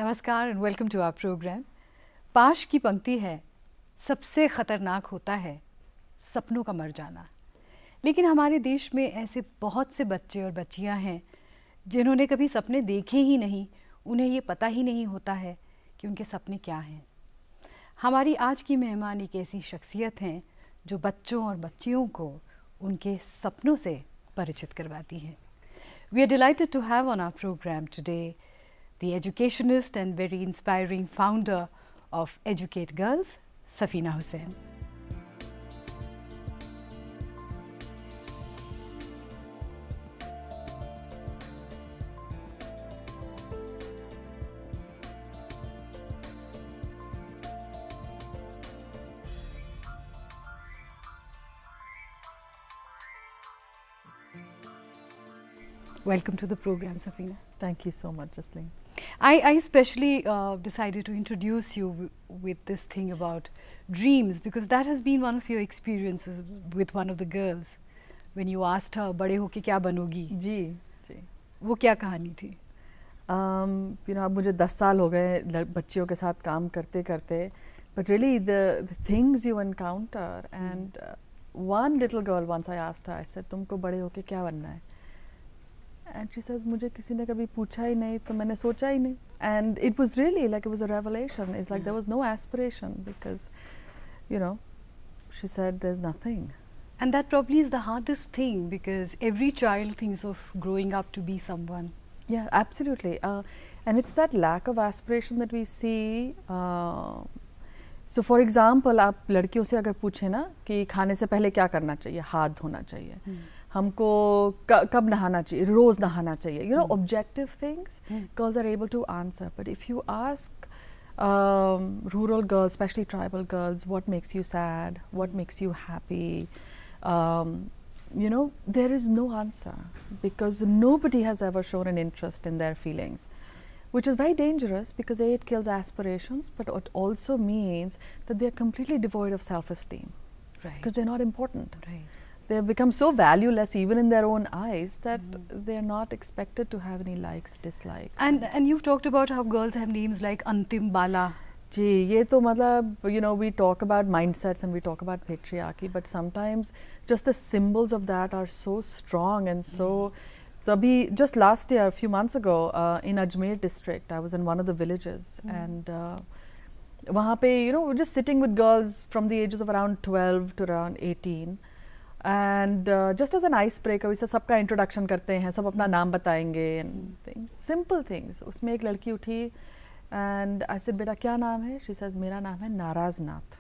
नमस्कार and welcome to our program. Pash की पंक्ति है, सबसे ख़तरनाक होता है सपनों का मर जाना। लेकिन हमारे देश में ऐसे बहुत से बच्चे और बच्चियां हैं जिन्होंने कभी सपने देखे ही नहीं, उन्हें ये पता ही नहीं होता है कि उनके सपने क्या हैं। हमारी आज की मेहमान एक ऐसी शख्सियत हैं जो बच्चों और बच्चियों को उनके सपनों से परिचित करवाती हैं। We are delighted to have on our program today the educationist and very inspiring founder of Educate Girls, Safeena Husain. Welcome to the program, Safeena. Thank you so much, Jasleen. I especially decided to introduce you with this thing about dreams because that has been one of your experiences with one of the girls when you asked her बड़े होके क्या बनोगी। जी जी वो क्या कहानी थी? अब मुझे 10 साल हो गए बच्चियों के साथ काम करते करते, but really the things you encounter and one little girl once I asked her, I said तुमको बड़े होके क्या बनना है? And she says मुझे किसी ने कभी पूछा ही नहीं तो मैंने सोचा ही नहीं. And it was really like it was a revelation. It's like there was no aspiration because she said there's nothing. And that probably is the hardest thing because every child thinks of growing up to be someone. Yeah, absolutely. And it's that lack of aspiration that we see. So for example, आप लड़कियों से अगर पूछें ना कि खाने से पहले क्या करना चाहिए, हाथ धोना चाहिए, हमको कब नहाना चाहिए, रोज नहाना चाहिए, objective things, girls are able to answer. But if you ask rural girls, especially tribal girls, what makes you sad, what makes you happy, there is no answer because nobody has ever shown an interest in their feelings, which is very dangerous because A, it kills aspirations, but it also means that they're completely devoid of self-esteem, because they're not important. They have become so valueless even in their own eyes that they're not expected to have any likes, dislikes. And you've talked about how girls have names like Antim Bala. जी, ये तो मतलब we talk about mindsets and we talk about patriarchy, but sometimes just the symbols of that are so strong and so abhi just last year, a few months ago, in Ajmer district, I was in one of the villages and वहाँ पे we're just sitting with girls from the ages of around 12 to around 18 and just as an icebreaker, we said सबका introduction करते हैं, सब अपना नाम बताएंगे and things, simple things. उसमें एक लड़की उठी and I said बेटा क्या नाम है? She says मेरा नाम है नाराज नाथ.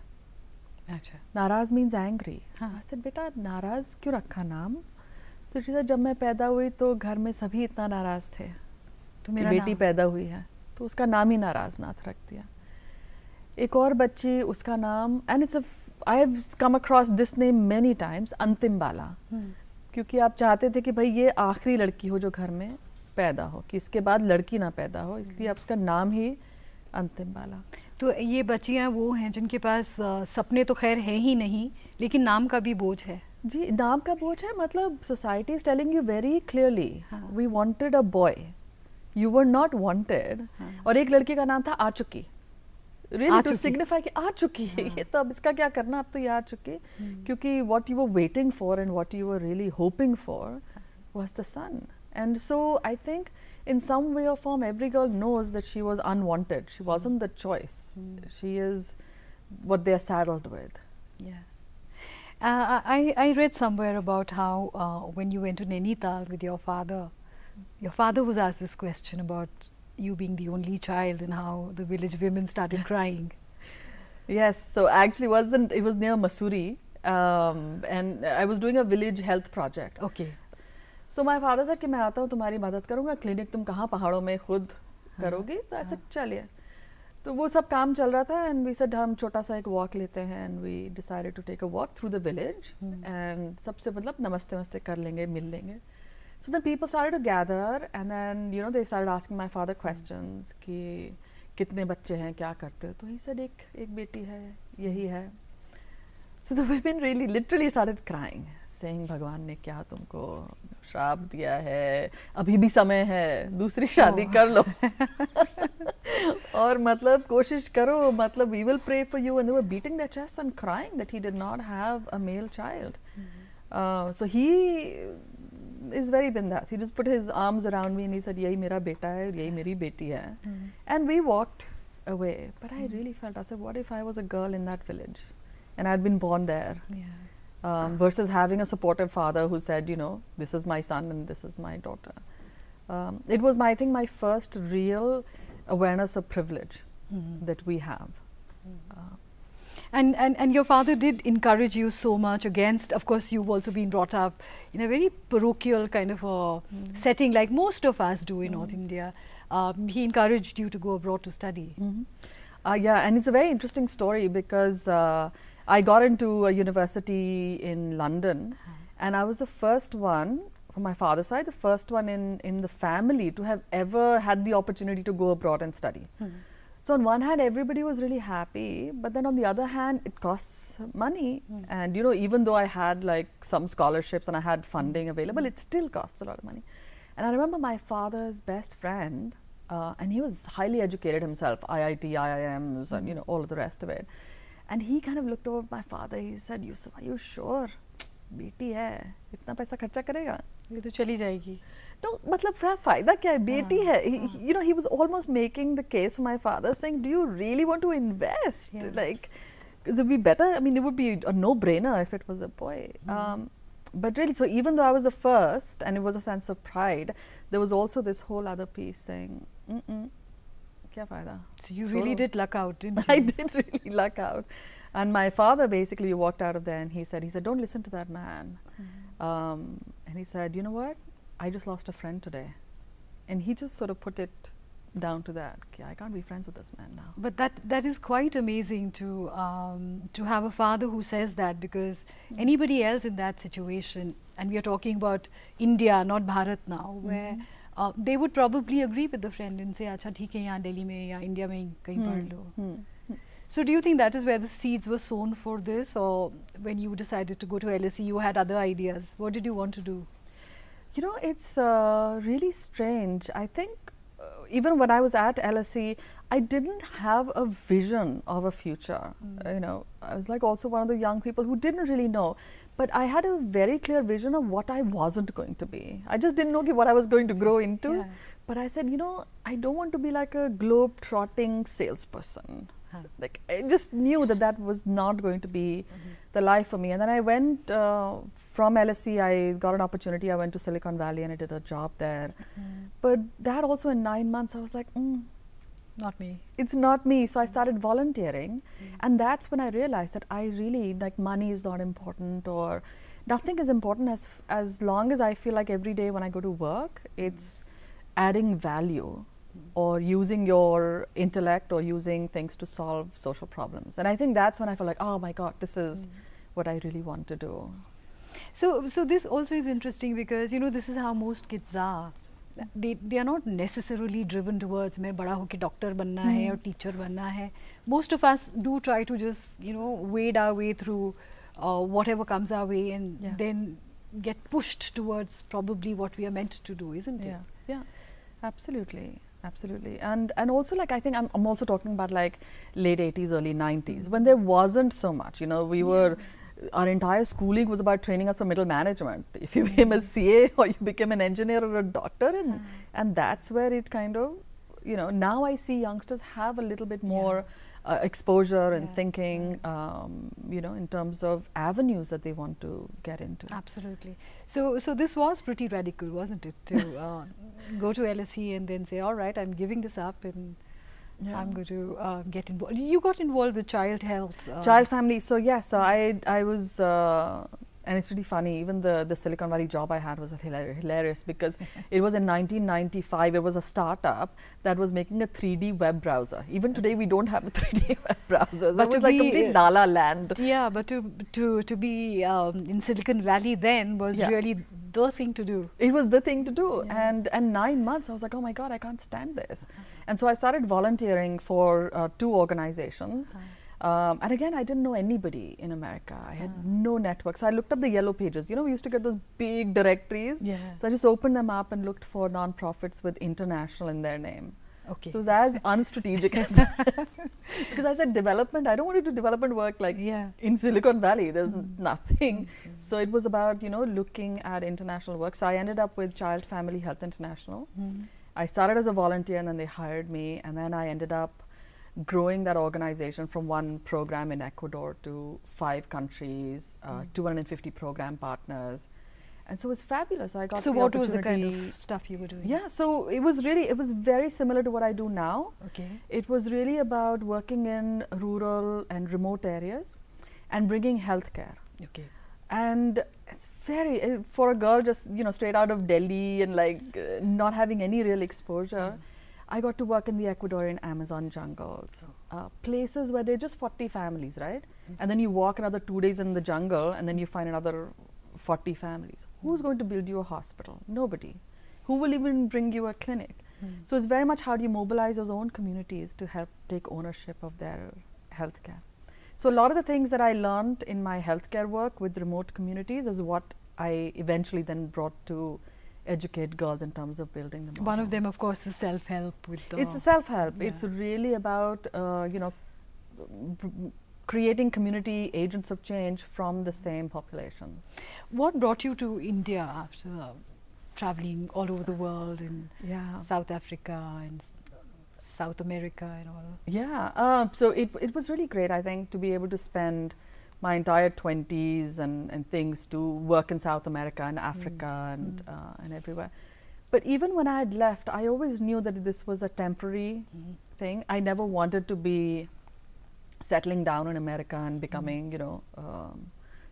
अच्छा. नाराज means angry. I said बेटा नाराज क्यों रखा नाम? तो she said जब मैं पैदा हुई तो घर में सभी इतना नाराज थे तो मेरी बेटी पैदा हुई है तो उसका नाम ही नाराज नाथ रख दिया. एक और बच्ची, उसका नाम, and it's I have come across this name many times, अंतिम बाला, क्योंकि आप चाहते थे कि भाई ये आखिरी लड़की हो जो घर में पैदा हो, कि इसके बाद लड़की ना पैदा हो, इसलिए आप उसका नाम ही अंतिम बाला. तो ये बच्चियाँ वो हैं जिनके पास सपने तो खैर है ही नहीं, लेकिन नाम का भी बोझ है. जी, नाम का बोझ है. मतलब society is telling you very clearly, we wanted a boy, you were not wanted. और एक लड़की का नाम था आ चुकी, really to signify कि आ चुकी है ये, तो अब इसका क्या करना, अब तो ये आ चुकी, क्योंकि what you were waiting for and what you were really hoping for was the son. And so I think in some way or form every girl knows that she was unwanted, she wasn't the choice, she is what they are saddled with. Yeah. I read somewhere about how when you went to Nainital with your father was asked this question about you being the only child and how the village women started crying. Yes, so actually it was near Mussoorie, and I was doing a village health project. Okay. So my father said कि मैं आता हूँ तुम्हारी मदद करूँगा, clinic तुम कहाँ पहाड़ों में खुद करोगी, तो ऐसे चलिए. तो वो सब काम चल रहा था and we said हम छोटा सा एक walk लेते हैं and we decided to take a walk through the village and सबसे मतलब नमस्ते नमस्ते कर लेंगे, मिल लेंगे. So then people started to gather and then they started asking my father questions कि कितने बच्चे हैं, क्या करते हो? तो he said एक बेटी है, यही है. So the women really literally started crying, saying भगवान ने क्या तुमको श्राप दिया है, अभी भी समय है, दूसरी शादी कर लो और मतलब कोशिश करो, मतलब we will pray for you. And they were beating their chests and crying that he did not have a male child. So he is very bindas. He just put his arms around me and he said, यही मेरा बेटा है, यही मेरी बेटी है. And we walked away. But I really felt, I said, what if I was a girl in that village and I'd been born there? Versus having a supportive father who said, you know, this is my son and this is my daughter. It was, I think, my first real awareness of privilege that we have. And your father did encourage you so much against, of course, you've also been brought up in a very parochial kind of a setting like most of us do in North India. He encouraged you to go abroad to study. Yeah, and it's a very interesting story because I got into a university in London and I was the first one, from my father's side, the first one in the family to have ever had the opportunity to go abroad and study. So on one hand, everybody was really happy, but then on the other hand, it costs money. And you know, even though I had like some scholarships and I had funding available, it still costs a lot of money. And I remember my father's best friend, and he was highly educated himself, IIT, IIMs, and you know, all of the rest of it. And he kind of looked over at my father, he said, Yusuf, are you sure? बेटी है, इतना पैसा खर्चा करेगा? ये तो चली जाएगी. No, मतलब फायदा क्या है? बेटी है. You know, he was almost making the case for my father, saying, do you really want to invest? Like, because it would be better. I mean, it would be a no-brainer if it was a boy. But really, so even though I was the first, and it was a sense of pride, there was also this whole other piece saying, kya fayda? So you really did luck out, didn't you? I did really luck out. And my father basically walked out of there and he said, don't listen to that man. And he said, you know what? I just lost a friend today. And he just sort of put it down to that. I can't be friends with this man now. But that is quite amazing to have a father who says that, because anybody else in that situation, and we are talking about India, not Bharat now, where they would probably agree with the friend and say, "Acha, theek hai, yahan Delhi mein ya India mein kahin padh lo." So do you think that is where the seeds were sown for this, or when you decided to go to LSE, you had other ideas? What did you want to do? You know, it's really strange. I think even when I was at LSE, I didn't have a vision of a future. You know, I was like also one of the young people who didn't really know. But I had a very clear vision of what I wasn't going to be. I just didn't know what I was going to grow into. But I said, you know, I don't want to be like a globe-trotting salesperson. Like, I just knew that was not going to be the life for me. And then I went from LSE, I got an opportunity. I went to Silicon Valley and I did a job there. But that also in 9 months, I was like, not me. It's not me. So I started volunteering. And that's when I realized that I really, like, money is not important, or nothing is important as long as I feel like every day when I go to work, it's adding value or using your intellect or using things to solve social problems. And I think that's when I felt like, oh my God, this is what I really want to do. So this also is interesting because, you know, this is how most kids are. They are not necessarily driven towards मैं बड़ा होके doctor बनना है और teacher बनना है. Most of us do try to just, you know, wade our way through whatever comes our way and then get pushed towards probably what we are meant to do, isn't it? Yeah, absolutely. Absolutely. And also, like, I think I'm also talking about like late 80s, early 90s, when there wasn't so much, you know, we were, our entire schooling was about training us for middle management. If you became a CA or you became an engineer or a doctor, and that's where it kind of, you know, now I see youngsters have a little bit more exposure and thinking, you know, in terms of avenues that they want to get into. Absolutely. So this was pretty radical, wasn't it? To go to LSE and then say, all right, I'm giving this up and I'm going to get involved. You got involved with child health. Child family. So yes, so I was, and it's really funny, even the Silicon Valley job I had was hilarious because it was in 1995, it was a startup that was making a 3D web browser. Even today we don't have a 3D web browser. So it was like complete Nala land. Yeah, but to be in Silicon Valley then was really the thing to do. It was the thing to do. And 9 months I was like, oh my God, I can't stand this. And so I started volunteering for 2 organizations. And again, I didn't know anybody in America. I had no network. So I looked up the yellow pages. You know, we used to get those big directories. Yeah. So I just opened them up and looked for nonprofits with international in their name. Okay. So it was as unstrategic as that. Because I said development, I don't want to do development work like Yeah. in Silicon Valley. There's nothing. So it was about, you know, looking at international work. So I ended up with Child Family Health International. I started as a volunteer and then they hired me, and then I ended up growing that organization from one program in Ecuador to 5 countries, 250 program partners. And so it was fabulous. I got So the what was the kind opportunity- of stuff you were doing? Yeah, so it was very similar to what I do now. Okay. It was really about working in rural and remote areas and bringing healthcare. Okay. And it's very, for a girl just, you know, straight out of Delhi and like not having any real exposure, I got to work in the Ecuadorian Amazon jungles, places where there are just 40 families, right? And then you walk another 2 days in the jungle and then you find another 40 families. Who's going to build you a hospital? Nobody. Who will even bring you a clinic? So it's very much how do you mobilize those own communities to help take ownership of their healthcare. So a lot of the things that I learned in my healthcare work with remote communities is what I eventually then brought to educate girls in terms of building the model. One of them, of course, is self-help with the... It's a self-help. Yeah. It's really about, you know, creating community agents of change from the same populations. What brought you to India after traveling all over the world in Yeah. South Africa and South America and all? Yeah. So it was really great, I think, to be able to spend my entire 20s and things to work in South America and Africa and everywhere. But even when I had left, I always knew that this was a temporary thing. I never wanted to be settling down in America and becoming, you know,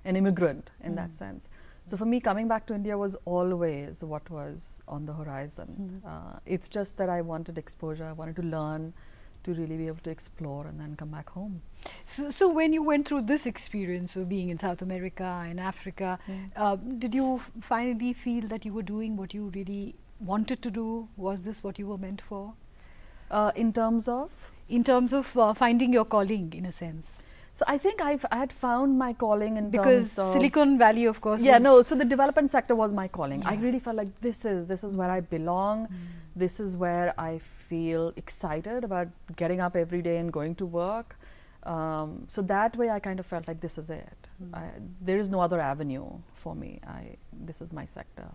an immigrant in that sense. So for me, coming back to India was always what was on the horizon. It's just that I wanted exposure. I wanted to learn, to really be able to explore and then come back home. So when you went through this experience of being in South America and Africa, did you finally feel that you were doing what you really wanted to do? Was this what you were meant for? In terms of? In terms of finding your calling, in a sense. So I think I had found my calling in Because terms of Silicon Valley, of course, yeah, was no. So the development sector was my calling. I Yeah. really felt like this is where I belong. This is where I feel excited about getting up every day and going to work. So that way, I kind of felt like this is it. There is no other avenue for me. This is my sector.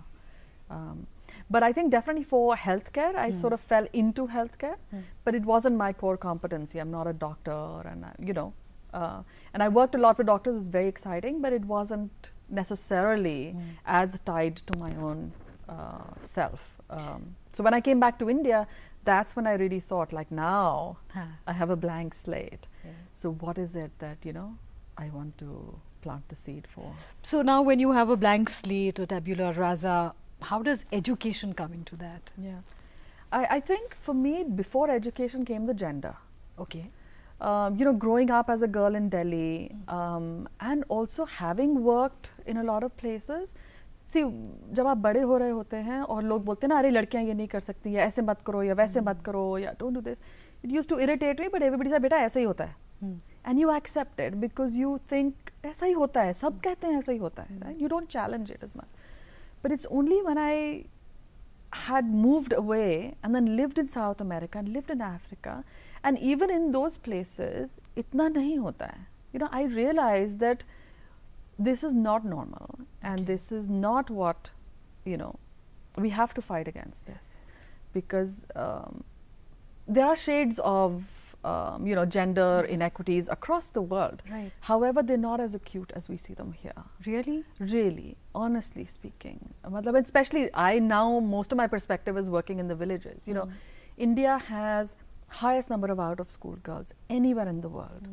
But I think definitely for healthcare, I sort of fell into healthcare, but it wasn't my core competency. I'm not a doctor, and you know. And I worked a lot with doctors. It was very exciting, but it wasn't necessarily as tied to my own self. So when I came back to India, that's when I really thought, like, now I have a blank slate. So what is it that, you know, I want to plant the seed for? So now when you have a blank slate or tabula rasa, how does education come into that? Yeah. I think for me, before education came the gender. Okay. You know, growing up as a girl in Delhi, and also having worked in a lot of places. See, जब आप बड़े हो रहे होते हैं और लोग बोलते हैं ना, अरे लड़कियां ये नहीं कर सकती, या ऐसे मत करो, या वैसे मत करो, या don't do this. It used to irritate me, but everybody said, बेटा ऐसा ही होता है. And you accept it because you think ऐसा ही होता है, सब कहते हैं ऐसा ही होता है, right? You don't challenge it as much. But it's only when I had moved away and then lived in South America and lived in Africa, and even in those places, itna nahi hota hai. You know, I realized that this is not normal, and this is not what, you know, we have to fight against this, because there are shades of, you know, gender inequities across the world. Right. However, they're not as acute as we see them here. Really? Really, honestly speaking. Matlab, especially I now, most of my perspective is working in the villages. You know, India has highest number of out of school girls anywhere in the world,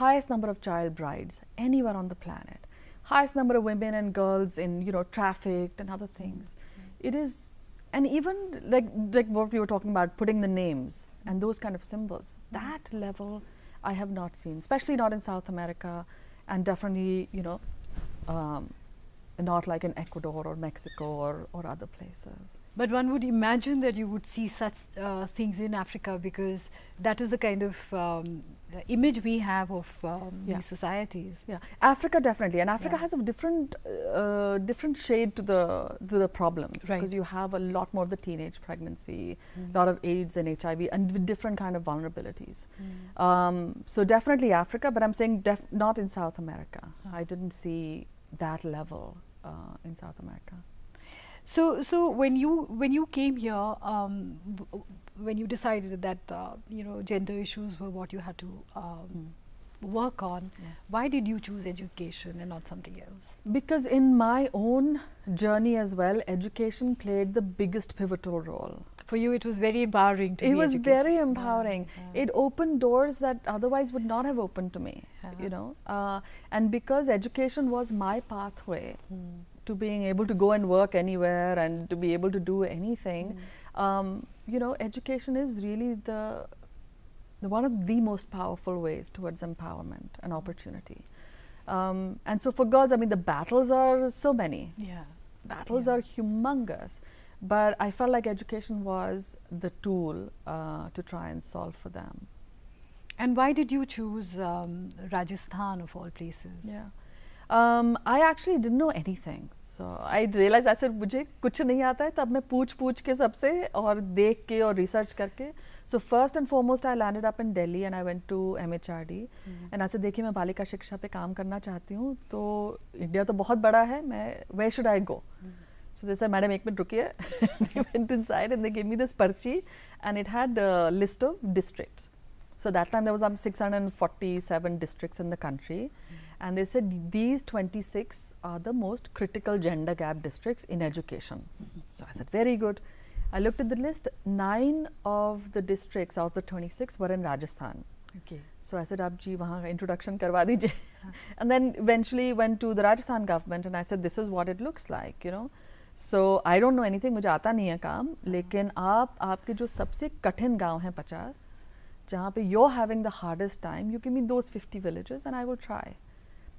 highest number of child brides anywhere on the planet, highest number of women and girls in, you know, trafficked and other things. It is, and even like what we were talking about, putting the names and those kind of symbols, that level I have not seen, especially not in South America, and definitely, you know, not like in Ecuador or Mexico or other places. But one would imagine that you would see such things in Africa, because that is the kind of image we have of Yeah. these societies. Yeah, Africa definitely, and Africa Yeah. has a different shade to the problems, Right. because you have a lot more of the teenage pregnancy, a lot of AIDS and HIV, and with different kind of vulnerabilities. So definitely Africa, but I'm saying not in South America. I didn't see that level in South America. So when you came here, when you decided that gender issues were what you had to work on, why did you choose education and not something else? Because in my own journey as well, education played the biggest pivotal role. For you, it was very empowering to It be was educated. very empowering. It opened doors that otherwise would not have opened to me, you know. And because education was my pathway to being able to go and work anywhere and to be able to do anything, education is really the one of the most powerful ways towards empowerment and opportunity. And so for girls, I mean, the battles are so many. Yeah. Battles are humongous. But I felt like education was the tool to try and solve for them. And why did you choose Rajasthan of all places? Yeah. I actually didn't know anything. So I realized, I said, मुझे कुछ नहीं आता है, तब मैं पूछ के सबसे और देख के और research करके. So first and foremost, I landed up in Delhi and I went to MHRD. And I said, देखिए मैं बालिका शिक्षा पे काम करना चाहती हूँ, तो इंडिया तो बहुत बड़ा है, मैं where should I go? So they said, madam, ek minute rukiye. They went inside and they gave me this parchi, and it had a list of districts. So that time there was 647 districts in the country. And they said, these 26 are the most critical gender gap districts in education. So I said, very good. I looked at the list. 9 of the districts out of the 26 were in Rajasthan. Okay. So I said, "Ab ji, wahan ka introduction karwa dijiye." And then eventually went to the Rajasthan government and I said, this is what it looks like, you know. So I don't know anything, मुझे आता नहीं है काम, लेकिन आपके जो सबसे कठिन गांव हैं 50, जहाँ पे you're having the hardest time, you give me those 50 villages and I will try.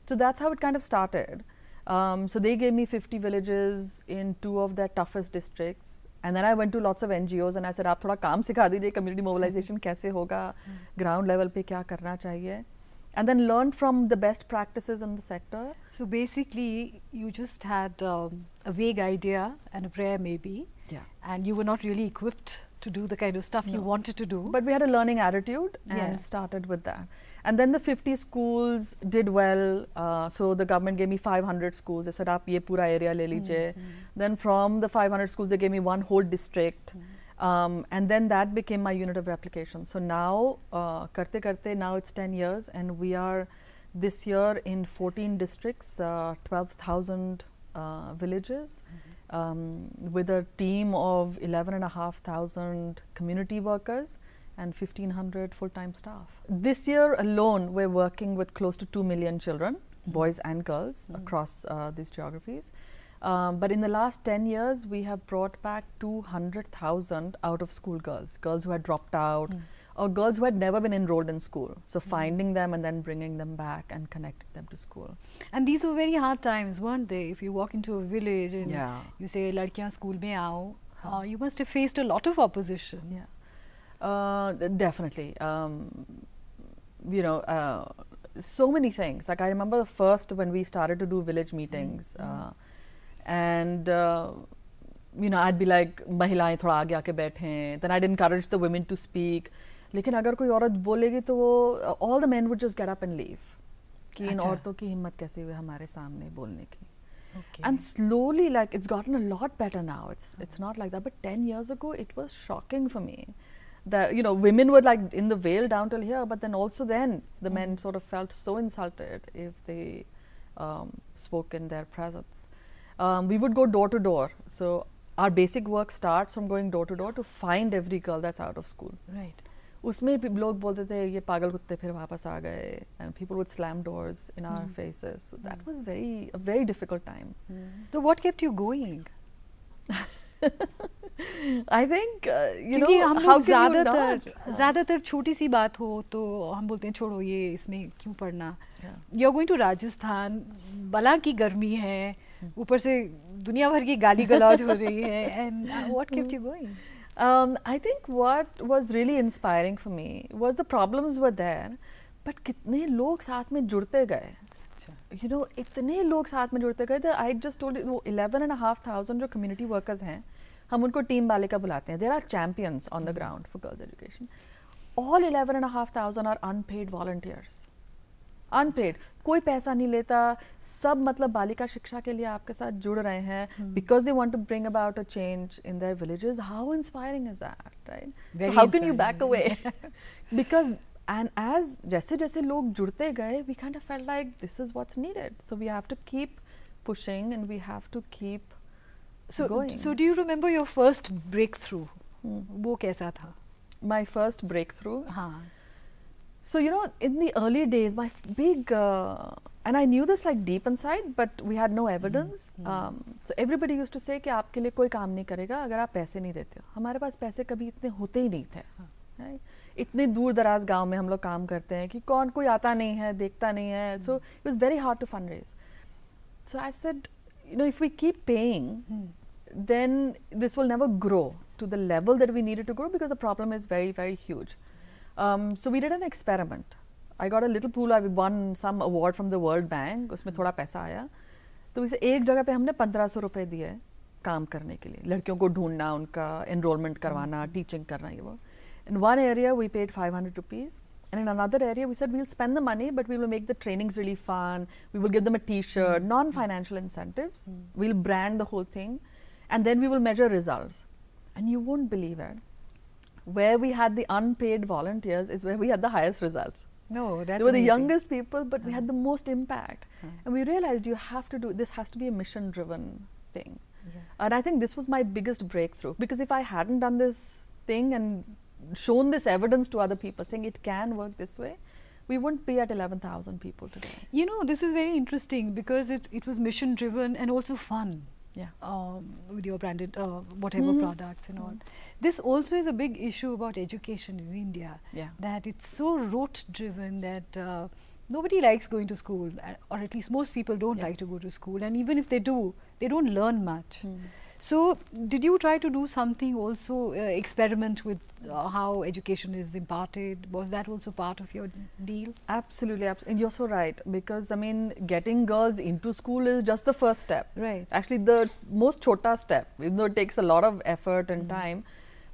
So that's how it kind of started. So they gave me 50 villages in 2 of their toughest districts. And then I went to lots of NGOs and I said, आप थोड़ा काम सिखा दीजिए, community mobilization कैसे होगा, ground level पे क्या करना चाहिए. And then learned from the best practices in the sector. So basically, you just had a vague idea and a prayer maybe. Yeah. And you were not really equipped to do the kind of stuff you wanted to do. But we had a learning attitude and started with that. And then the 50 schools did well. So the government gave me 500 schools. They said, "Aap ye pura area le lijiye." Then from the 500 schools, they gave me one whole district. And then that became my unit of replication. So now, karte karte, now it's 10 years and we are this year in 14 districts, 12,000 villages, with a team of 11,500 community workers and 1,500 full-time staff. This year alone, we're working with close to 2 million children, boys and girls, across these geographies. But in the last 10 years, we have brought back 200,000 out-of-school girls, girls who had dropped out, or girls who had never been enrolled in school. So finding them and then bringing them back and connecting them to school. And these were very hard times, weren't they? If you walk into a village and Yeah. you say, "Ladkiyan school mein aao," you must have faced a lot of opposition. Yeah. Definitely. So many things. Like I remember the first when we started to do village meetings, and I'd be like, "Mahilaएं थोड़ा आगे आके बैठें." Then I'd encourage the women to speak. लेकिन अगर कोई औरत बोलेगी तो वो all the men would just get up and leave. कि इन औरतों की हिम्मत कैसे हुई हमारे सामने बोलने की. Okay. And slowly, like it's gotten a lot better now. It's not like that. But 10 years ago, it was shocking for me. That women were like in the veil down till here, but then also then the men sort of felt so insulted if they spoke in their presence. We would go door to door. So our basic work starts from going door to door to find every girl that's out of school. Right. उसमें भी लोग बोलते थे ये पागल कुत्ते फिर वापस आ गए, and people would slam doors in our faces. So that was a very difficult time. So what kept you going? I think क्योंकि हम how लोग can you not? ज़्यादातर छोटी सी बात हो तो हम बोलते हैं छोड़ो ये इसमें क्यों पढ़ना. Yeah. You're going to Rajasthan, बला की गर्मी है, ऊपर से दुनिया भर की गाली गलौज हो रही है, and what kept you going? I think what was really inspiring for me was the problems were there, but कितने लोग साथ में जुड़ते गए, you know, इतने लोग साथ में जुड़ते गए. I just told you, 11,500 जो community workers हैं, हम उनको टीम बालिका बुलाते हैं. There are champions on the ground for girls' education. All 11,500 are unpaid volunteers. Unpaid. कोई पैसा नहीं लेता, सब मतलब बालिका शिक्षा के लिए आपके साथ जुड़ रहे हैं because they want to bring about a change in their villages. How inspiring is that, right? Very so how can you inspiring. back away? Because and as जैसे जैसे लोग जुड़ते गए, we kind of felt like this is what's needed. So we have to keep pushing and we have to keep going. So do you remember your first breakthrough? वो कैसा था? My first breakthrough. हाँ. So, you know, in the early days, my big, and I knew this like deep inside, but we had no evidence. So everybody used to say कि आपके लिए कोई काम नहीं करेगा अगर आप पैसे नहीं देते हो. हमारे पास पैसे कभी इतने होते ही नहीं थे. Right? इतने दूर दराज गांव में हम लोग काम करते हैं कि कौन कोई आता नहीं है, देखता नहीं है. So it was very hard to fundraise. So I said, you know, if we keep paying, then this will never grow to the level that we needed to grow because the problem is very, very huge. So we did an experiment. I got a little pool. I won some award from the World Bank. उसमें थोड़ा पैसा आया. तो इसे एक जगह पे हमने 1500 रुपए दिए काम करने के लिए. लड़कियों को ढूंढना, उनका enrollment करवाना, teaching करना ये वो. In one area we paid 500 rupees. And in another area we said we'll spend the money but we will make the trainings really fun. We will give them a t-shirt, non-financial incentives. We'll brand the whole thing. And then we will measure results. And you won't believe it. Where we had the unpaid volunteers is where we had the highest results. No, that's They were the amazing. youngest people, but we had the most impact. And we realized you have to do, this has to be a mission-driven thing. Yeah. And I think this was my biggest breakthrough. Because if I hadn't done this thing and shown this evidence to other people, saying it can work this way, we wouldn't be at 11,000 people today. You know, this is very interesting because it was mission driven and also fun. Yeah. With your branded whatever products and all. This also is a big issue about education in India. Yeah. That it's so rote driven that nobody likes going to school, or at least most people don't like to go to school, and even if they do, they don't learn much. So did you try to do something also, experiment with how education is imparted? Was that also part of your deal? Absolutely, and you're so right, because I mean, getting girls into school is just the first step. Right. Actually, the most chota step, even though it takes a lot of effort and time.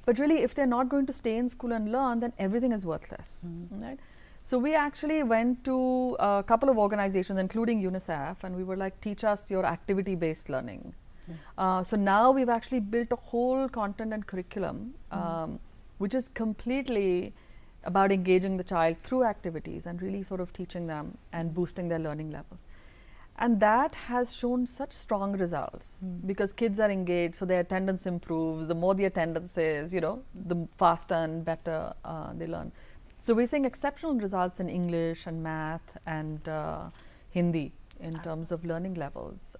But really, if they're not going to stay in school and learn, then everything is worthless. Right? So we actually went to a couple of organizations, including UNICEF, and we were like, teach us your activity-based learning. So now we've actually built a whole content and curriculum which is completely about engaging the child through activities and really sort of teaching them and boosting their learning levels. And that has shown such strong results because kids are engaged, so their attendance improves. The more the attendance is, you know, the faster and better they learn. So we're seeing exceptional results in English and math and Hindi in terms of learning levels.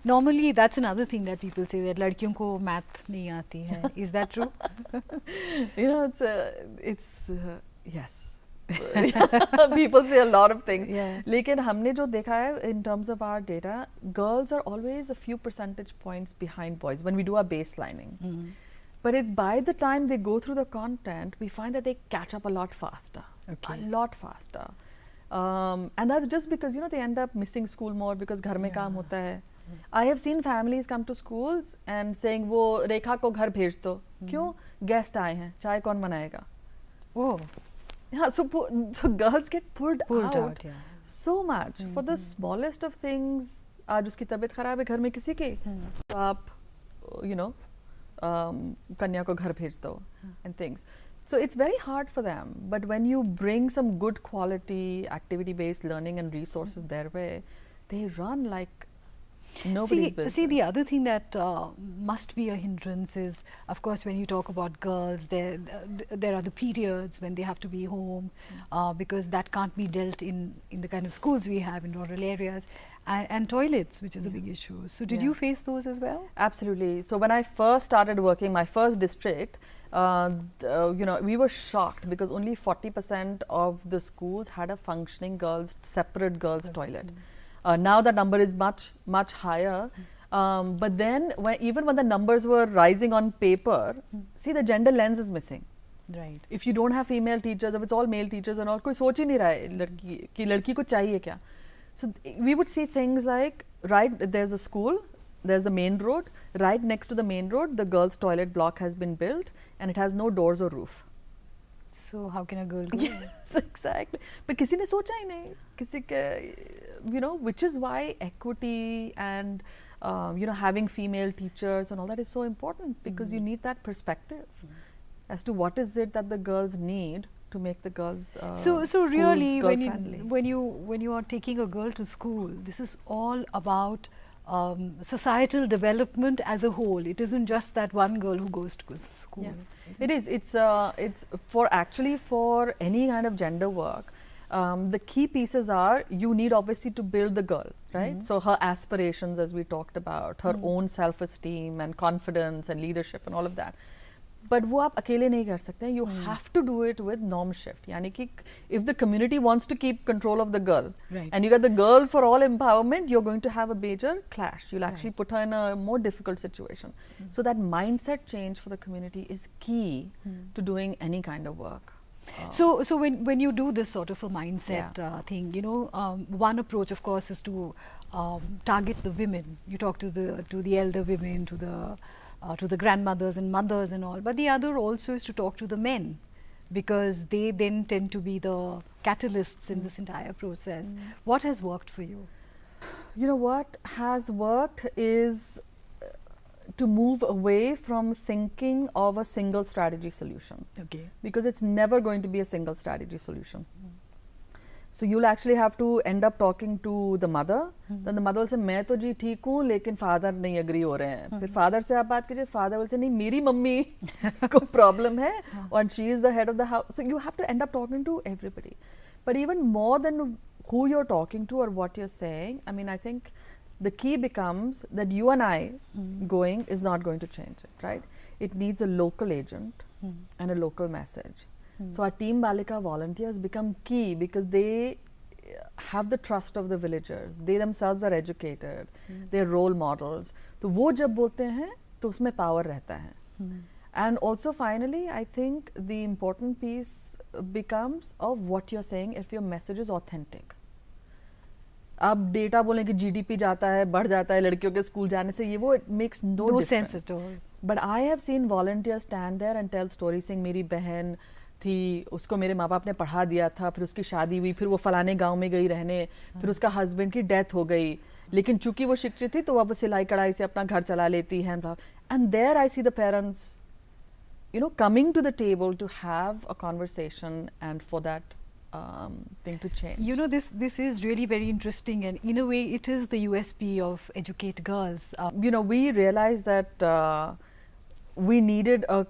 Normally, that's another thing that people say, that ladkiyon ko math nahi aati hai. Is that true? You know, it's yes. People say a lot of things. Yeah. लेकिन हमने जो देखा है in terms of our data, girls are always a few percentage points behind boys when we do our baselining. But it's by the time they go through the content, we find that they catch up a lot faster. A lot faster. And that's just because, you know, they end up missing school more because घर में काम होता है. I have seen families come to schools and saying, वो रेखा को घर भेज दो. क्यों? Guest आए हैं. चाय कौन बनाएगा? Oh. Yeah, so girls get pulled out Yeah. so much for the smallest of things. आज उसकी तबीयत खराब है घर में किसी की, तो आप, you know, कन्या को घर भेज दो and things. So it's very hard for them. But when you bring some good quality activity-based learning and resources their way, they run like nobody's business. See, the other thing that must be a hindrance is, of course, when you talk about girls, there are the periods when they have to be home because that can't be dealt in the kind of schools we have in rural areas, and toilets, which is a big issue. So did you face those as well? Absolutely. So when I first started working, my first district, you know, we were shocked because only 40% of the schools had a functioning separate girls' toilet. Now the number is much, much higher. But then, even when the numbers were rising on paper, see, the gender lens is missing. Right. If you don't have female teachers, if it's all male teachers and all, कोई सोच ही नहीं रहा है लड़की कि लड़की को चाहिए क्या. So we would see things like, right, there's a school, there's the main road, right next to the main road, the girls' toilet block has been built and it has no doors or roof. So how can a girl go? Yes, exactly. But किसी ने सोचा ही नहीं, किसी के, you know, which is why equity and you know, having female teachers and all that is so important, because you need that perspective as to what is it that the girls need to make the girls So schools really, girl-friendly. when you are taking a girl to school, this is all about societal development as a whole. It isn't just that one girl who goes to school. Yeah. It is. It's for actually for any kind of gender work. The key pieces are, you need obviously to build the girl, right? So her aspirations, as we talked about, her own self-esteem and confidence and leadership and all of that. But वो आप अकेले नहीं कर सकते. You have to do it with norm shift. यानी कि if the community wants to keep control of the girl, Right. and you get the girl for all empowerment, you're going to have a major clash. You'll actually put her in a more difficult situation. So that mindset change for the community is key to doing any kind of work. So when you do this sort of a mindset thing, you know, one approach, of course, is to target the women. You talk to the elder women, to the grandmothers and mothers and all. But the other also is to talk to the men, because they then tend to be the catalysts in this entire process. What has worked for you? You know, what has worked is to move away from thinking of a single strategy solution, Okay. because it's never going to be a single strategy solution. So you'll actually have to end up talking to the mother. Then the mother will say, मैं तो जी ठीक हूँ, लेकिन father नहीं agree हो रहे हैं. फिर father से आप बात कीजिए, father will say, नहीं मेरी मम्मी को problem है, and she is the head of the house. So you have to end up talking to everybody. But even more than who you're talking to or what you're saying, I mean, I think the key becomes that you and I going is not going to change it, right? It needs a local agent and a local message. So our Team Balika volunteers become key, because they have the trust of the villagers. They themselves are educated. They're role models. तो वो जब बोलते हैं तो उसमें power रहता है. And also finally, I think the important piece becomes of what you're saying if your message is authentic. अब डेटा बोलें कि जीडीपी जाता है, बढ़ जाता है लड़कियों के स्कूल जाने से, ये वो, it makes no difference. sense at all. But I have seen volunteers stand there and tell stories saying, मेरी बहन थी, उसको मेरे माँ बाप ने पढ़ा दिया था, फिर उसकी शादी हुई, फिर वो फलाने गांव में गई रहने, फिर उसका हस्बैंड की डेथ हो गई, लेकिन चूंकि वो शिक्षित थी तो वो अब सिलाई कढ़ाई से अपना घर चला लेती है. And there I see the parents, you know, coming to the table to have a conversation and for that thing to change. You know, this is really very interesting, and in a way it is the USP of Educate Girls. You know, we realized that we needed a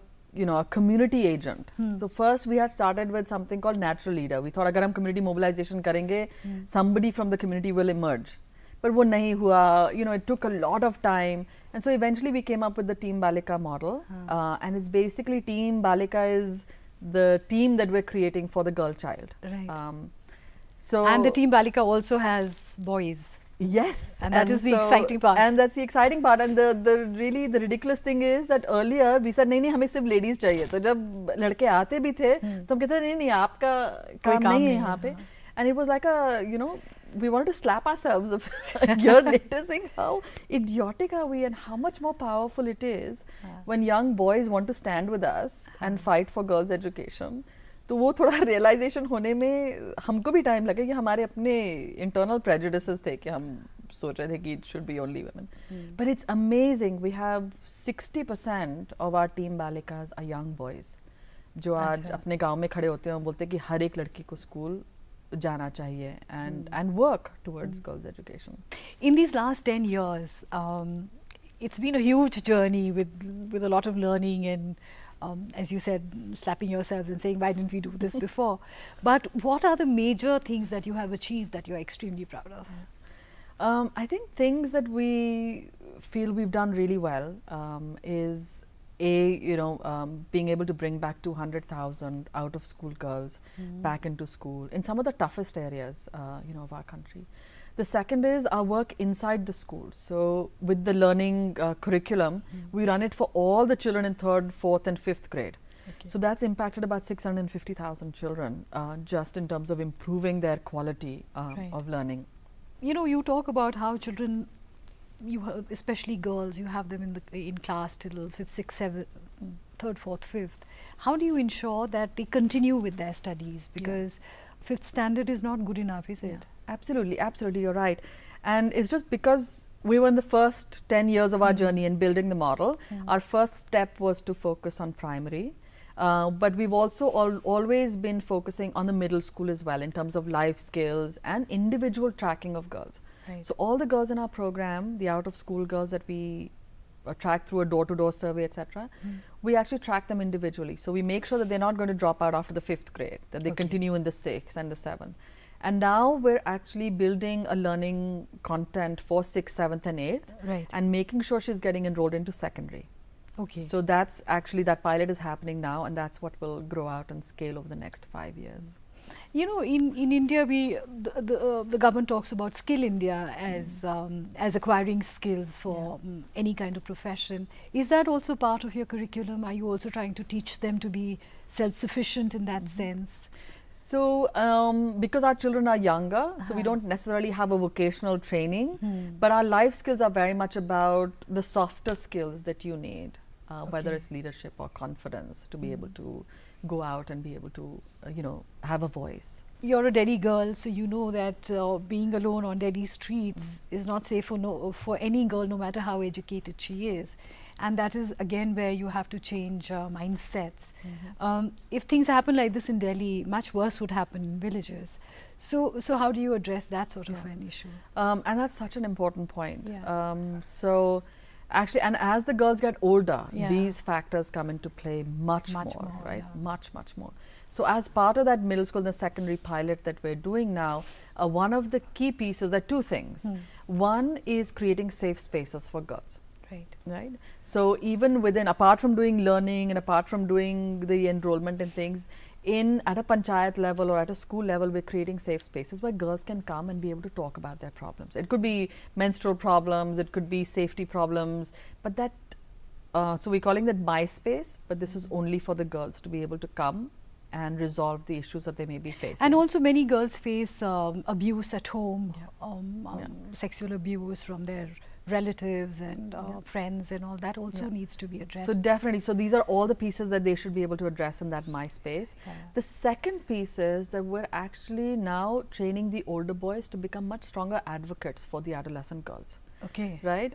community agent. So first we had started with something called natural leader. We thought agar hum community mobilization karenge, somebody from the community will emerge. But wo nahi hua. You know, it took a lot of time, and so eventually we came up with the Team Balika model, and it's basically Team Balika is the team that we're creating for the girl child. Right. So And the Team Balika also has boys. Yes, And that is the exciting part. And that's the exciting part. And the really the ridiculous thing is that earlier we said नहीं हमें सिर्फ ladies चाहिए. तो जब लड़के आते भी थे तो हम कहते नहीं आपका काम नहीं है यहाँ पे. And it was like a, you know, we wanted to slap ourselves a year later saying how idiotic are we and how much more powerful it is when young boys want to stand with us and fight for girls' education. तो वो थोड़ा realisation होने में हमको भी time लगे कि हमारे अपने इंटरनल प्रेजुडिसेस थे कि हम सोच रहे थे कि it should be only women. But it's amazing, we have 60% of our team बालिकास आर यंग बॉयज जो आज अपने गांव में खड़े होते हैं और बोलते हैं कि हर एक लड़की को स्कूल जाना चाहिए and work towards girls' education. In these last 10 years, it's been a huge journey with a lot of learning and as you said, slapping yourselves and saying, why didn't we do this before? But what are the major things that you have achieved that you're extremely proud of? I think things that we feel we've done really well is being able to bring back 200,000 out of school girls back into school in some of the toughest areas of our country. The second is our work inside the school. So with the learning curriculum, we run it for all the children in 3rd, 4th and 5th grade. Okay. So that's impacted about 650,000 children just in terms of improving their quality Right. of learning. You know, you talk about how children, especially girls, you have them in class till 5th, 6th, 7th, 3rd, 4th, 5th. How do you ensure that they continue with their studies? Because 5th standard is not good enough, is it? Absolutely, absolutely, you're right. And it's just because we were in the first 10 years of our journey in building the model, our first step was to focus on primary. But we've also always been focusing on the middle school as well in terms of life skills and individual tracking of girls. Right. So all the girls in our program, the out-of-school girls that we track through a door-to-door survey, etc., we actually track them individually. So we make sure that they're not going to drop out after the 5th grade, that they continue in the 6th and the 7th. And now we're actually building a learning content for 6th, 7th and 8th, Right. and making sure she's getting enrolled into secondary. Okay. So that's actually, that pilot is happening now, and that's what will grow out and scale over the next 5 years. You know, in India, the government talks about Skill India as acquiring skills for any kind of profession. Is that also part of your curriculum? Are you also trying to teach them to be self-sufficient in that sense? So because our children are younger, so we don't necessarily have a vocational training, but our life skills are very much about the softer skills that you need, whether it's leadership or confidence, to be able to go out and be able to, have a voice. You're a Delhi girl, so you know that being alone on Delhi streets is not safe for any girl, no matter how educated she is. And that is again where you have to change mindsets. If things happen like this in Delhi, much worse would happen in villages. So how do you address that sort of an issue? And that's such an important point. Yeah. So actually, and as the girls get older, these factors come into play much more, right? Yeah. Much more. So as part of that middle school and the secondary pilot that we're doing now, one of the key pieces are two things. One is creating safe spaces for girls. Right. So even within, apart from doing learning and apart from doing the enrollment and things, at a panchayat level or at a school level, we're creating safe spaces where girls can come and be able to talk about their problems. It could be menstrual problems, it could be safety problems, but that, so we're calling that my space, but this is only for the girls to be able to come and resolve the issues that they may be facing. And also many girls face abuse at home, sexual abuse from their relatives and friends and all that also needs to be addressed. So definitely, so these are all the pieces that they should be able to address in that MySpace. The second piece is that we're actually now training the older boys to become much stronger advocates for the adolescent girls. Okay. Right?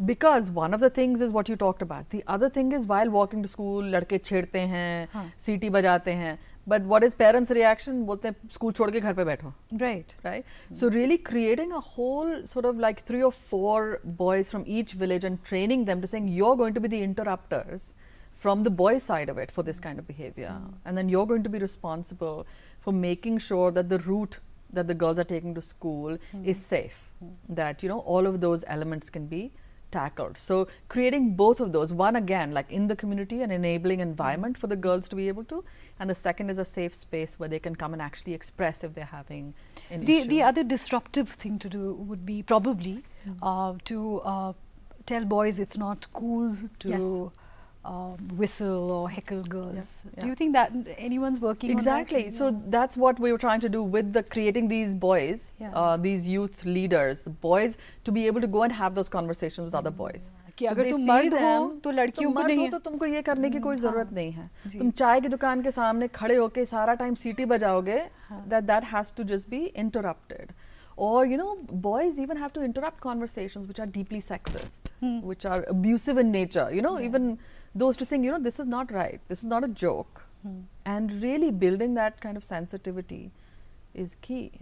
Because one of the things is what you talked about. The other thing is while walking to school, लड़के छेड़ते हैं, सीटी बजाते हैं. But what is parents' reaction? बोलते हैं school छोड़ के घर पे बैठो. Right? So really creating a whole sort of like 3 or 4 boys from each village and training them to saying you're going to be the interrupters from the boys' side of it for this kind of behavior. And then you're going to be responsible for making sure that the route that the girls are taking to school is safe. That, all of those elements can be tackled. So creating both of those, one again, like in the community, an enabling environment for the girls to be able to, and the second is a safe space where they can come and actually express if they're having an issue. The other disruptive thing to do would be probably to tell boys it's not cool to whistle or heckle girls. Do you think that anyone's working on that? Exactly. So that's what we were trying to do with creating these boys, these youth leaders, the boys, to be able to go and have those conversations with other boys. कि अगर तुम मर्द हो तो लड़कियों को नहीं, तो तुमको ये करने की कोई जरूरत नहीं है. तुम चाय की दुकान के सामने खड़े होके सारा टाइम सीटी बजाओगे, that has to just be interrupted. Or, boys even have to interrupt conversations which are deeply sexist, which are abusive in nature, even those to saying, this is not right, this is not a joke. And really building that kind of sensitivity is key.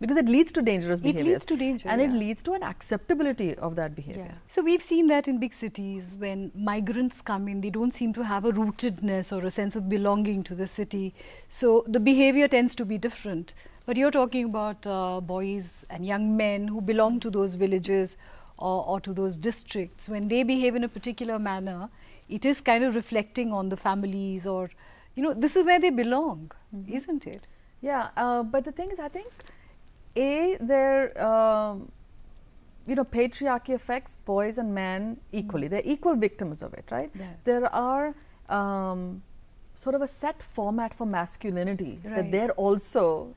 Because it leads to dangerous behavior. It leads to danger. And it leads to an acceptability of that behavior. So we've seen that in big cities when migrants come in, they don't seem to have a rootedness or a sense of belonging to the city. So the behavior tends to be different. But you're talking about boys and young men who belong to those villages or to those districts. When they behave in a particular manner, it is kind of reflecting on the families or, this is where they belong, isn't it? Yeah, but the thing is, I think, their patriarchy affects boys and men equally. They're equal victims of it, right? There are sort of a set format for masculinity that Right. they're also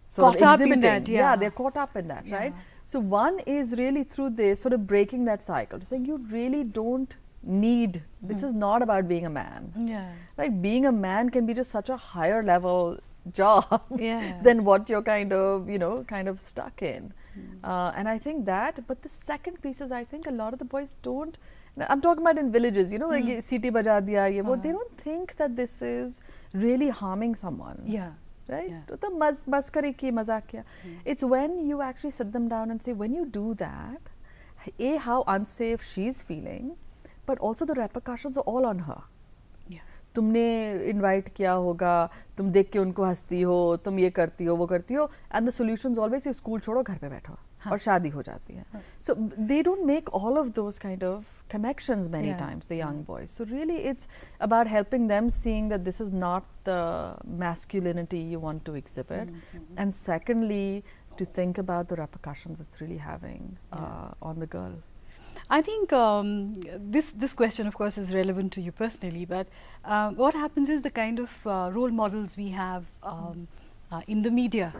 sort Caught of up in exhibiting. that, yeah. They're caught up in that, right? Yeah. So one is really through this sort of breaking that cycle, saying you really don't need, this is not about being a man. Yeah. Like being a man can be just such a higher level job Yeah. than what you're kind of stuck in. And I think that, but the second piece is I think a lot of the boys don't, I'm talking about in villages, like city baja diya, ye wo, they don't think that this is really harming someone. Yeah. Right? Yeah. तो मस्करी की मजाक किया. It's when you actually sit them down and say, when you do that, A, how unsafe she's feeling, but also the repercussions are all on her. Yeah. तुमने invite किया होगा, तुम देख के उनको हंसती हो, तुम ये करती हो, वो करती हो, and the solutions always is school छोड़ो, घर पे बैठो और शादी हो जाती है. So they don't make all of those kind of connections many times, the young boys. So really it's about helping them seeing that this is not the masculinity you want to exhibit, and secondly to think about the repercussions it's really having on the girl. I think this question, of course, is relevant to you personally. But what happens is the kind of role models we have in the media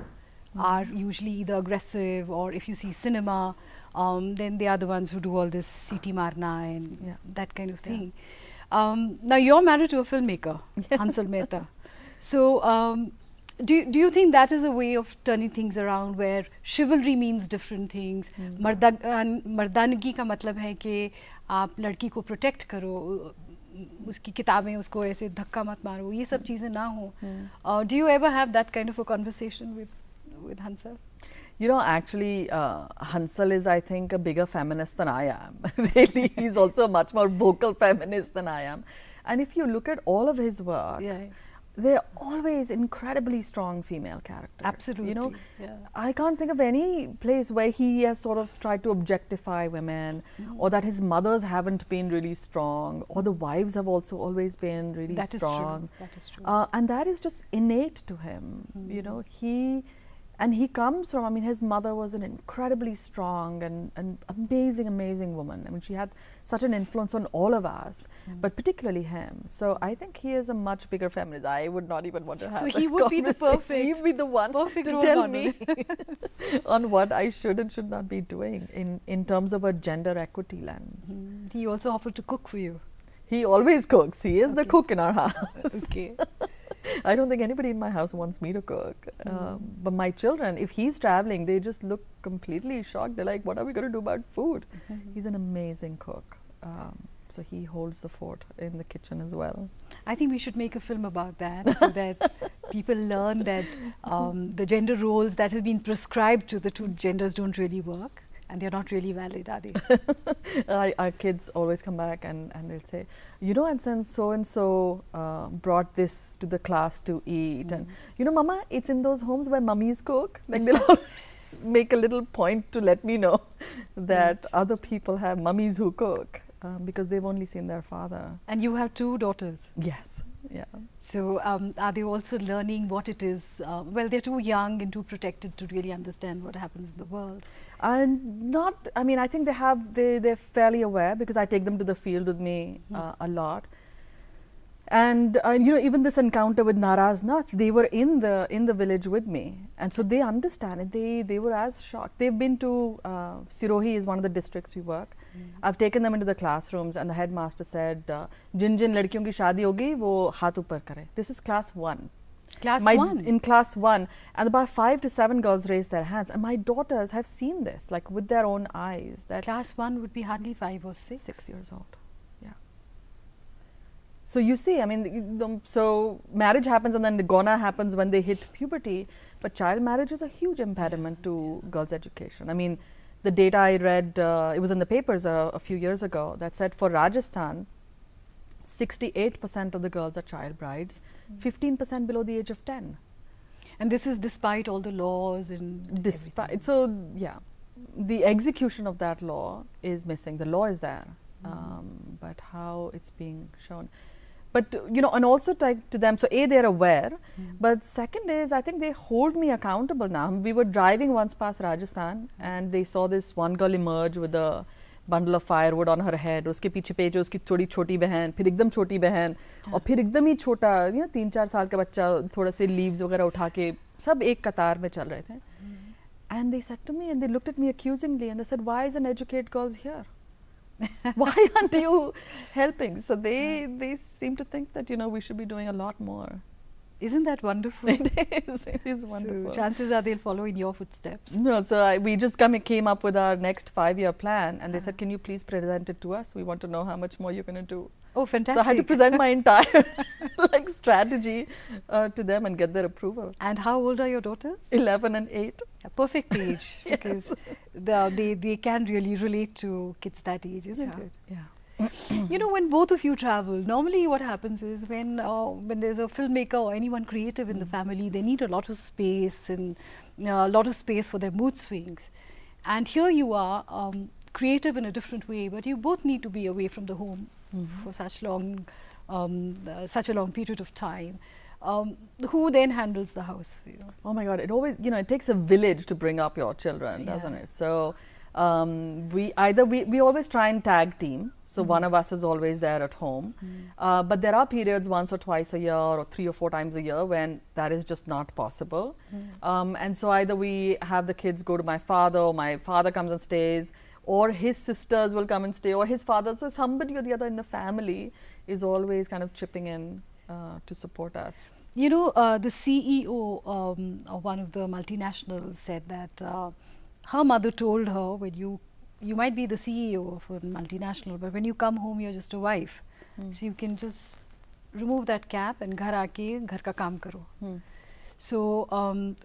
are usually either aggressive, or if you see cinema, then they are the ones who do all this siti marna and that kind of thing. Now you're married to a filmmaker, Hansal Mehta. So do you think that is a way of turning things around, where chivalry means different things? मर्दानगी का मतलब है कि आप लड़की को protect करो, उसकी किताबें उसको ऐसे धक्का मत मारो, ये सब चीज़ें ना हो. Do you ever have that kind of a conversation with Hansal? Actually, Hansal is, I think, a bigger feminist than I am. Really, he's also a much more vocal feminist than I am. And if you look at all of his work, they're always incredibly strong female characters. Absolutely. I can't think of any place where he has sort of tried to objectify women, or that his mothers haven't been really strong, or the wives have also always been really strong. That is true. And that is just innate to him. He comes from, his mother was an incredibly strong and amazing woman. she had such an influence on all of us, but particularly him. So I think he is a much bigger feminist. I would not even want to have he would be the perfect, he would be the one to tell me on what I should and should not be doing in terms of a gender equity lens. He also offered to cook for you. He always cooks. He is the cook in our house. Okay. I don't think anybody in my house wants me to cook. But my children, if he's traveling, they just look completely shocked. They're like, what are we going to do about food? He's an amazing cook. So he holds the fort in the kitchen as well. I think we should make a film about that, so that people learn that the gender roles that have been prescribed to the two genders don't really work. And they're not really valid, are they? Our kids always come back and they'll say, and since so-and-so brought this to the class to eat. And, Mama, it's in those homes where mummies cook. Like they'll always make a little point to let me know that other people have mummies who cook, because they've only seen their father. And you have two daughters. Yes. Yeah. So are they also learning what it is? Well, they're too young and too protected to really understand what happens in the world. And not, I think they're fairly aware, because I take them to the field with me a lot. And even this encounter with Naraz Nath, they were in the village with me, and so they understand it. They were as shocked. They've been to Sirohi is one of the districts we work. I've taken them into the classrooms, and the headmaster said, "Jin ladkiyon ki shaadi hogi, wo haath upar kare." This is class 1. Class 1? In class 1, and about 5 to 7 girls raised their hands, and my daughters have seen this, like with their own eyes. That class 1 would be hardly 5 or 6. 6 years old. So you see, so marriage happens, and then the gona happens when they hit puberty, but child marriage is a huge impediment to girls' education. The data I read, it was in the papers a few years ago, that said for Rajasthan, 68% of the girls are child brides, 15% below the age of 10. And this is despite all the laws and despite. So yeah, the execution of that law is missing. The law is there, but how it's being shown. But and also to them, so A, they're aware, but second is, I think they hold me accountable now. We were driving once past Rajasthan, and they saw this one girl emerge with a bundle of firewood on her head, उसके पीछे पे जो उसकी थोड़ी छोटी बहन, फिर एकदम छोटी बहन, और फिर एकदम ही छोटा 3-4 साल का बच्चा थोड़ा से लीव्स वगैरह उठा के सब एक कतार में चल रहे थे. And they said to me, and they looked at me accusingly, and they said, "Why is uneducated girls here? Why aren't you helping?" So they seem to think that we should be doing a lot more. Isn't that wonderful? It is wonderful. So chances are they'll follow in your footsteps. No, so we just came up with our next 5-year plan, and they said, "Can you please present it to us? We want to know how much more you're going to do." Oh, fantastic. So I had to present my entire strategy to them and get their approval. And how old are your daughters? 11 and 8. A perfect age, because they can really relate to kids that age, isn't it? Yeah. When both of you travel, normally what happens is when there's a filmmaker or anyone creative in the family, they need a lot of space and a lot of space for their mood swings. And here you are, creative in a different way, but you both need to be away from the home for such a long period of time. Who then handles the house for you? Oh my God! It always, it takes a village to bring up your children, doesn't it? So we always try and tag team. So one of us is always there at home. But there are periods once or twice a year or 3 or 4 times a year when that is just not possible. And so either we have the kids go to my father, or my father comes and stays, or his sisters will come and stay, or his father. So somebody or the other in the family is always kind of chipping in to support us. The CEO of one of the multinationals said that her mother told her, when you might be the CEO of a multinational, but when you come home, you're just a wife. So you can just remove that cap and ghar aake ghar ka kaam karo. So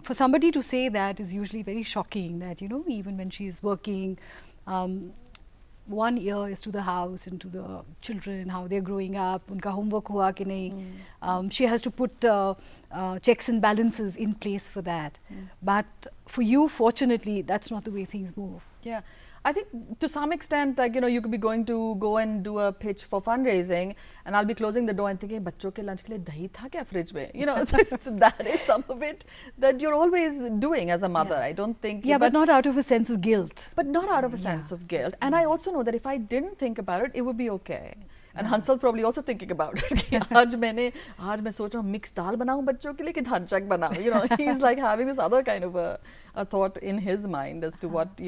for somebody to say that is usually very shocking, that even when she's working, one ear is to the house and to the children, how they're growing up, unka homework hua ki nahi. She has to put checks and balances in place for that. But for you, fortunately, that's not the way things move. Yeah. I think to some extent, you could be going to go and do a pitch for fundraising, and I'll be closing the door and thinking, "Bachcho ke lunch ke liye dahi tha kya fridge mein?" That is some of it that you're always doing as a mother. Yeah. I don't think. Yeah, but not out of a sense of guilt. But not out of a sense of guilt. And I also know that if I didn't think about it, it would be okay. And Hansal's probably also thinking about it. आज मैं सोच रहा हूँ mixed दाल बनाऊँ बच्चों के लिए कि धानचक बनाऊँ. He's like having this other kind of a thought in his mind as to what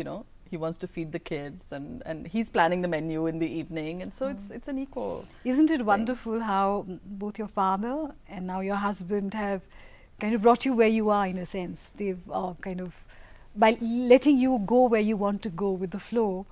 he wants to feed the kids, and he's planning the menu in the evening, and so it's an equal. Isn't it wonderful how both your father and now your husband have kind of brought you where you are, in a sense? They've kind of, by letting you go where you want to go with the flow,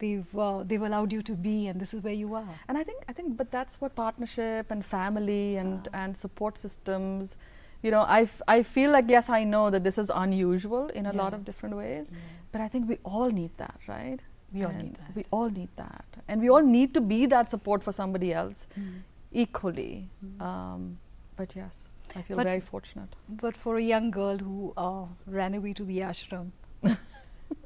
they've allowed you to be, and this is where you are. And I think but that's what partnership and family and support systems, I feel like, yes, I know that this is unusual in a lot of different ways, but I think we all need that, right? We all need that. We all need that. And we all need to be that support for somebody else equally. But yes, I feel very fortunate. But for a young girl who ran away to the ashram,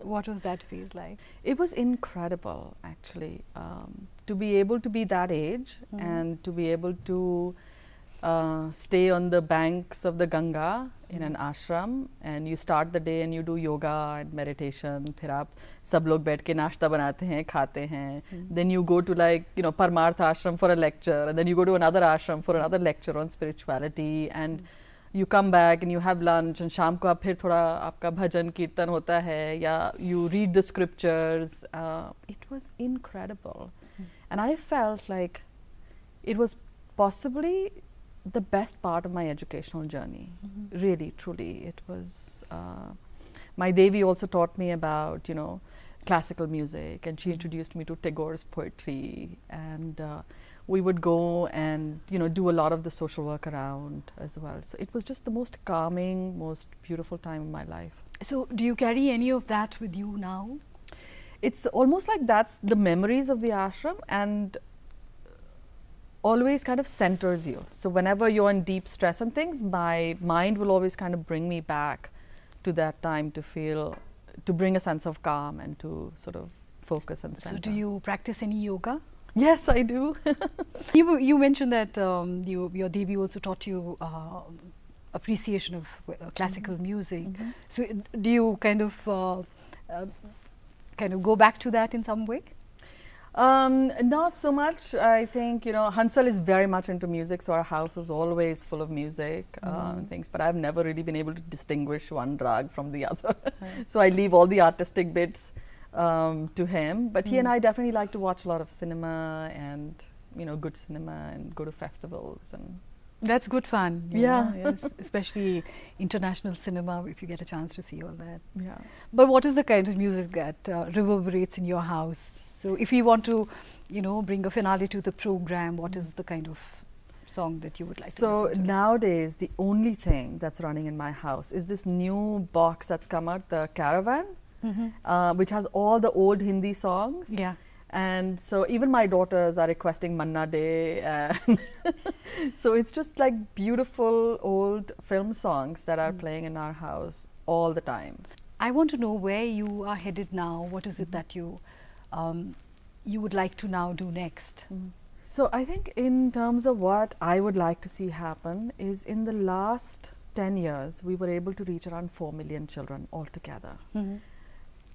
what was that phase like? It was incredible, actually, to be able to be that age and to be able to stay on the banks of the Ganga in an ashram, and you start the day and you do yoga and meditation. फिर आप सब लोग बैठ के नाश्ता बनाते हैं, खाते हैं. Then you go to Paramartha ashram for a lecture, and then you go to another ashram for another lecture on spirituality, and you come back and you have lunch, and शाम को आप फिर थोड़ा आपका भजन कीर्तन होता है, या you read the scriptures. It was incredible, and I felt like it was possibly the best part of my educational journey. Really, truly, it was. My Devi also taught me about classical music, and she introduced me to Tagore's poetry, and we would go and do a lot of the social work around as well. So it was just the most calming, most beautiful time of my life. So do you carry any of that with you now? It's almost like that's the memories of the ashram, and always kind of centers you. So whenever you're in deep stress and things, my mind will always kind of bring me back to that time to bring a sense of calm and to sort of focus and center. So do you practice any yoga? Yes, I do. You mentioned that your Devi also taught you appreciation of classical music. So do you kind of go back to that in some way? Not so much. I think, you know, Hansal is very much into music, so our house is always full of music things. But I've never really been able to distinguish one rag from the other. So I leave all the artistic bits to him. But he and I definitely like to watch a lot of cinema and, you know, good cinema and go to festivals and. That's good fun. you Yeah. know, yes, especially international cinema, if you get a chance to see all that. Yeah. But what is the kind of music that reverberates in your house? So if you want to, you know, bring a finale to the program, what is the kind of song that you would like to So listen to? nowadays, the only thing that's running in my house is this new box that's come out, the Caravan, which has all the old Hindi songs. Yeah. And so even my daughters are requesting Manna Day. And so it's just like beautiful old film songs that are playing in our house all the time. I want to know where you are headed now. What is it that you would like to now do next? So I think in terms of what I would like to see happen is in the last 10 years, we were able to reach around 4 million children altogether.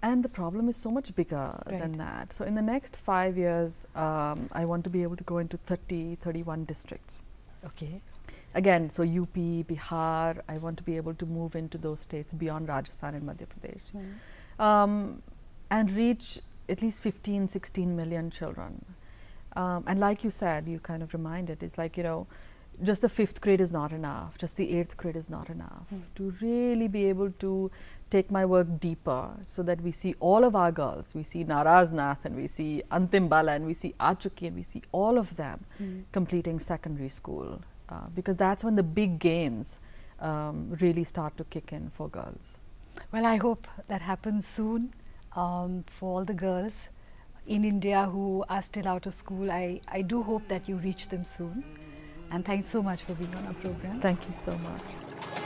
And the problem is so much bigger than that. So in the next 5 years, I want to be able to go into 31 districts. Okay. Again, so UP, Bihar, I want to be able to move into those states beyond Rajasthan and Madhya Pradesh. And reach at least 15, 16 million children. And like you said, you kind of reminded, it's like, you know, just the 5th grade is not enough, just the 8th grade is not enough. To really be able to take my work deeper so that we see all of our girls, we see Naraz Nath and we see Antim Bala and we see Achuki and we see all of them completing secondary school. Because that's when the big gains really start to kick in for girls. Well, I hope that happens soon for all the girls in India who are still out of school. I do hope that you reach them soon. And thanks so much for being on our program. Thank you so much.